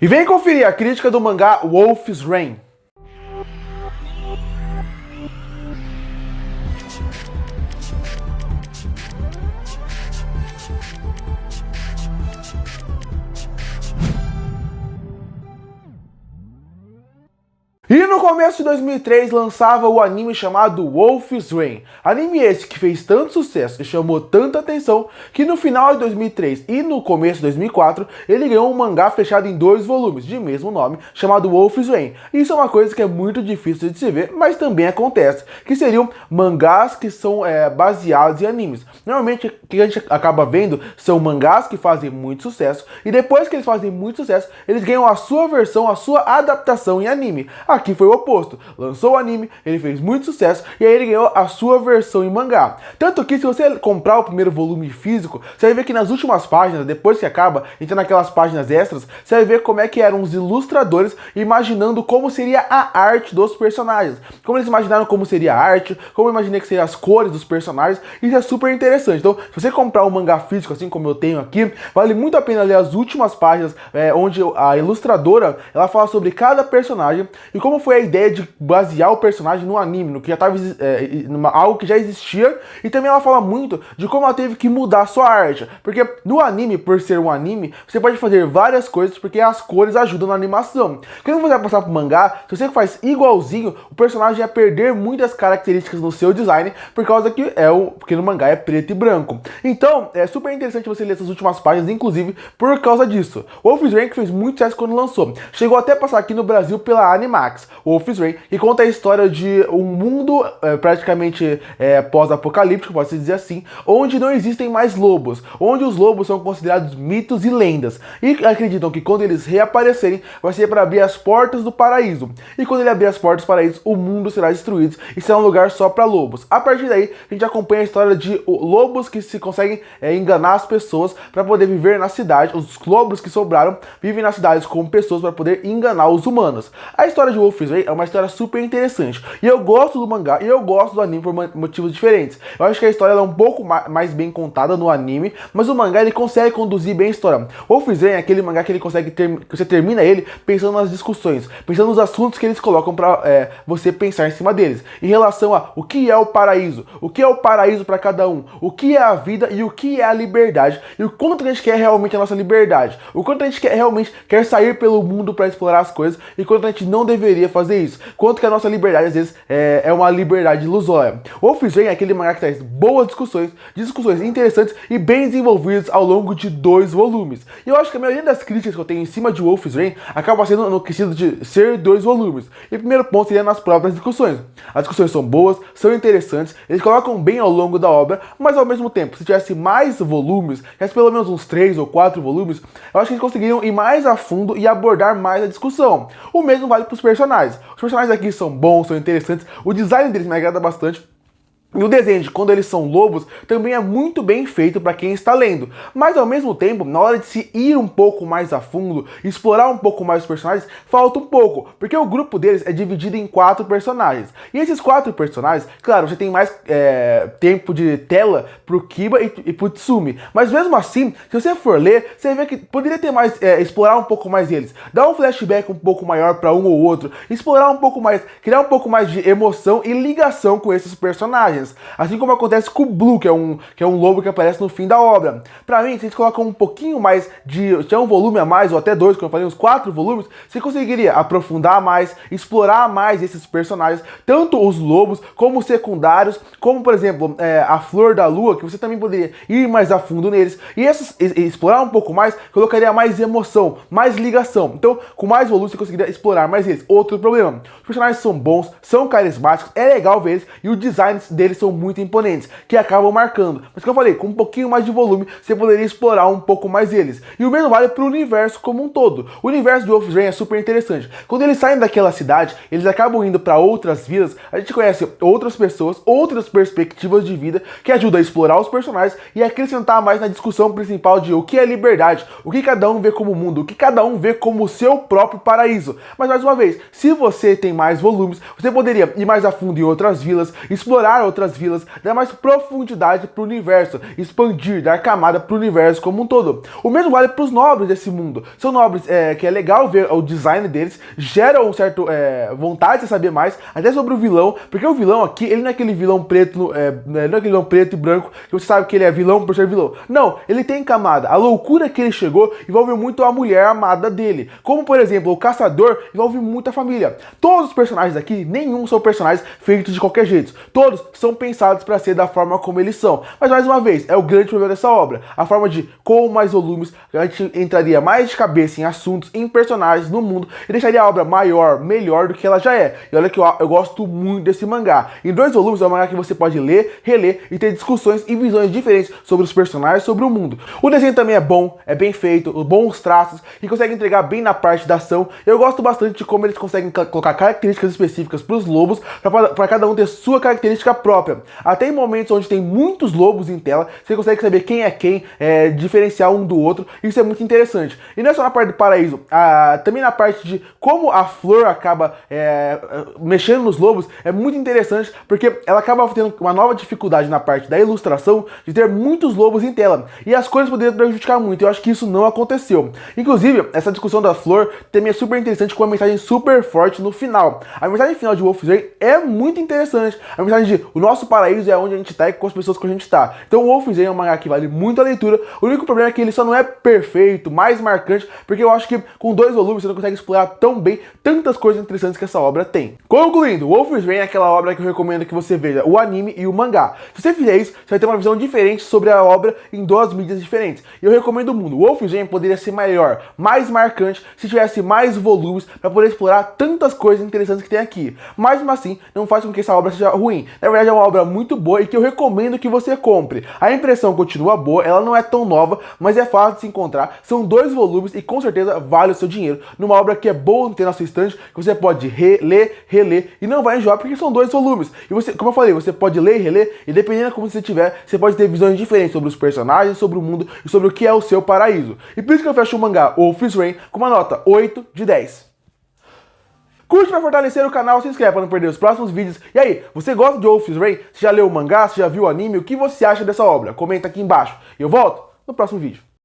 E vem conferir a crítica do mangá Wolf's Rain. E no começo de 2003 lançava o anime chamado Wolf's Rain. Anime esse que fez tanto sucesso e chamou tanta atenção que no final de 2003 e no começo de 2004 ele ganhou um mangá fechado em 2 volumes de mesmo nome chamado Wolf's Rain. Isso é uma coisa que é muito difícil de se ver, mas também acontece, que seriam mangás que são baseados em animes. Normalmente o que a gente acaba vendo são mangás que fazem muito sucesso e depois que eles fazem muito sucesso eles ganham a sua versão, a sua adaptação em anime. Aqui foi o oposto, lançou o anime, ele fez muito sucesso e aí ele ganhou a sua versão em mangá. Tanto que se você comprar o primeiro volume físico, você vai ver que nas últimas páginas, depois que acaba, entra naquelas páginas extras, você vai ver como é que eram os ilustradores imaginando como seria a arte dos personagens. Como eles imaginaram como seria a arte, como eu imaginei que seriam as cores dos personagens, isso é super interessante. Então, se você comprar um mangá físico, assim como eu tenho aqui, vale muito a pena ler as últimas páginas, onde a ilustradora, ela fala sobre cada personagem e como foi a ideia de basear o personagem no anime, no que já estava algo que já existia, e também ela fala muito de como ela teve que mudar a sua arte, porque no anime, por ser um anime, você pode fazer várias coisas porque as cores ajudam na animação. Quando você vai passar pro mangá, se você faz igualzinho, o personagem ia perder muitas características no seu design, por causa que porque no mangá é preto e branco. Então, é super interessante você ler essas últimas páginas, inclusive por causa disso. Wolf's Rain fez muito sucesso quando lançou, chegou até a passar aqui no Brasil pela Animax. Wolf's Rain, que conta a história de um mundo praticamente pós-apocalíptico, pode-se dizer assim, onde não existem mais lobos, onde os lobos são considerados mitos e lendas, e acreditam que quando eles reaparecerem, vai ser para abrir as portas do paraíso, e quando ele abrir as portas do paraíso, o mundo será destruído e será um lugar só para lobos. A partir daí, a gente acompanha a história de lobos que se conseguem enganar as pessoas para poder viver na cidade. Os lobos que sobraram vivem nas cidades como pessoas para poder enganar os humanos. A história de Wolf's Rain é uma história super interessante. E eu gosto do mangá e eu gosto do anime por motivos diferentes. Eu acho que a história é um pouco mais bem contada no anime, mas o mangá ele consegue conduzir bem a história. Wolf's Rain é aquele mangá que ele consegue que você termina ele pensando nas discussões, pensando nos assuntos que eles colocam para você pensar em cima deles. Em relação a o que é o paraíso para cada um, o que é a vida e o que é a liberdade, e o quanto a gente quer realmente a nossa liberdade, o quanto a gente realmente quer sair pelo mundo para explorar as coisas e quanto a gente não deveria fazer isso. Quanto que a nossa liberdade, às vezes, é uma liberdade ilusória. Wolf's Rain é aquele mangá que traz boas discussões interessantes e bem desenvolvidas ao longo de 2 volumes. E eu acho que a maioria das críticas que eu tenho em cima de Wolf's Rain acaba sendo no quesito de ser 2 volumes. E o primeiro ponto seria nas próprias discussões. As discussões são boas, são interessantes, eles colocam bem ao longo da obra, mas ao mesmo tempo, se tivesse mais volumes, tivesse pelo menos uns 3 ou 4 volumes, eu acho que eles conseguiriam ir mais a fundo e abordar mais a discussão. O mesmo vale para os personagens. Os personagens aqui são bons, são interessantes, o design deles me agrada bastante. E o desenho de quando eles são lobos também é muito bem feito para quem está lendo. Mas ao mesmo tempo, na hora de se ir um pouco mais a fundo, explorar um pouco mais os personagens, falta um pouco. Porque o grupo deles é dividido em 4 personagens. E esses 4 personagens, claro, você tem mais tempo de tela pro Kiba e pro Tsumi. Mas mesmo assim, se você for ler, você vê que poderia ter mais, explorar um pouco mais eles. Dar um flashback um pouco maior para um ou outro. Explorar um pouco mais, criar um pouco mais de emoção e ligação com esses personagens. Assim como acontece com o Blue, que é um lobo que aparece no fim da obra. Pra mim, se eles colocam um pouquinho mais tinha um volume a mais, ou até 2, como eu falei, uns 4 volumes, você conseguiria aprofundar mais, explorar mais esses personagens, tanto os lobos, como os secundários, como, por exemplo, a Flor da Lua, que você também poderia ir mais a fundo neles, e explorar um pouco mais, colocaria mais emoção, mais ligação. Então, com mais volume, você conseguiria explorar mais eles. Outro problema, os personagens são bons, são carismáticos, é legal ver eles, e o design deles são muito imponentes, que acabam marcando. Mas como eu falei, com um pouquinho mais de volume, você poderia explorar um pouco mais eles. E o mesmo vale para o universo como um todo. O universo de Wolf's Rain é super interessante. Quando eles saem daquela cidade, eles acabam indo para outras vidas, a gente conhece outras pessoas, outras perspectivas de vida, que ajudam a explorar os personagens e acrescentar mais na discussão principal de o que é liberdade, o que cada um vê como mundo, o que cada um vê como o seu próprio paraíso. Mas mais uma vez, se você tem mais volumes, você poderia ir mais a fundo em outras vilas, explorar outras vilas, dar mais profundidade pro universo, expandir, dar camada pro universo como um todo. O mesmo vale pros nobres desse mundo. São nobres que é legal ver o design deles, gera um certo vontade de saber mais, até sobre o vilão, porque o vilão aqui, ele não é aquele vilão preto, não é aquele vilão preto e branco, que você sabe que ele é vilão por ser vilão. Não, ele tem camada. A loucura que ele chegou envolve muito a mulher amada dele. Como, por exemplo, o caçador envolve muito a família. Todos os personagens aqui, nenhum são personagens feitos de qualquer jeito. Todos são pensados para ser da forma como eles são. Mas, mais uma vez, é o grande problema dessa obra. A forma de, com mais volumes, a gente entraria mais de cabeça em assuntos, em personagens, no mundo, e deixaria a obra maior, melhor do que ela já é. E olha que eu gosto muito desse mangá. Em 2 volumes é um mangá que você pode ler, reler e ter discussões e visões diferentes sobre os personagens, sobre o mundo. O desenho também é bom, é bem feito, bons traços, e consegue entregar bem na parte da ação. Eu gosto bastante de como eles conseguem colocar características específicas para os lobos, para cada um ter sua característica própria. Até em momentos onde tem muitos lobos em tela, você consegue saber quem é quem, diferenciar um do outro, isso é muito interessante. E não é só na parte do paraíso, também na parte de como a flor acaba mexendo nos lobos, é muito interessante, porque ela acaba tendo uma nova dificuldade na parte da ilustração, de ter muitos lobos em tela, e as cores poderiam prejudicar muito. Eu acho que isso não aconteceu. Inclusive, essa discussão da flor também é super interessante, com uma mensagem super forte no final. A mensagem final de Wolf's Rain é muito interessante. A mensagem de o nosso paraíso é onde a gente tá e com as pessoas que a gente tá. Então, Wolf's Rain é um mangá que vale muito a leitura. O único problema é que ele só não é perfeito, mais marcante, porque eu acho que com 2 volumes você não consegue explorar tão bem tantas coisas interessantes que essa obra tem. Concluindo, Wolf's Rain é aquela obra que eu recomendo que você veja o anime e o mangá. Se você fizer isso, você vai ter uma visão diferente sobre a obra em 2 mídias diferentes. E eu recomendo muito. Wolf's Rain poderia ser maior, mais marcante, se tivesse mais volumes para poder explorar tantas coisas interessantes que tem aqui. Mas, mesmo assim, não faz com que essa obra seja ruim. Na verdade, é uma obra muito boa e que eu recomendo que você compre. A impressão continua boa, ela não é tão nova, mas é fácil de se encontrar. São 2 volumes e com certeza vale o seu dinheiro. Numa obra que é boa de ter na sua estante, que você pode reler e não vai enjoar, porque são 2 volumes. E você, como eu falei, você pode ler e reler, e dependendo de como você tiver, você pode ter visões diferentes sobre os personagens, sobre o mundo e sobre o que é o seu paraíso. E por isso que eu fecho o mangá Wolf's Rain com uma nota 8 de 10. Curte para fortalecer o canal, se inscreve para não perder os próximos vídeos. E aí, você gosta de Wolf's Rain? Você já leu o mangá? Você já viu o anime? O que você acha dessa obra? Comenta aqui embaixo. E eu volto no próximo vídeo.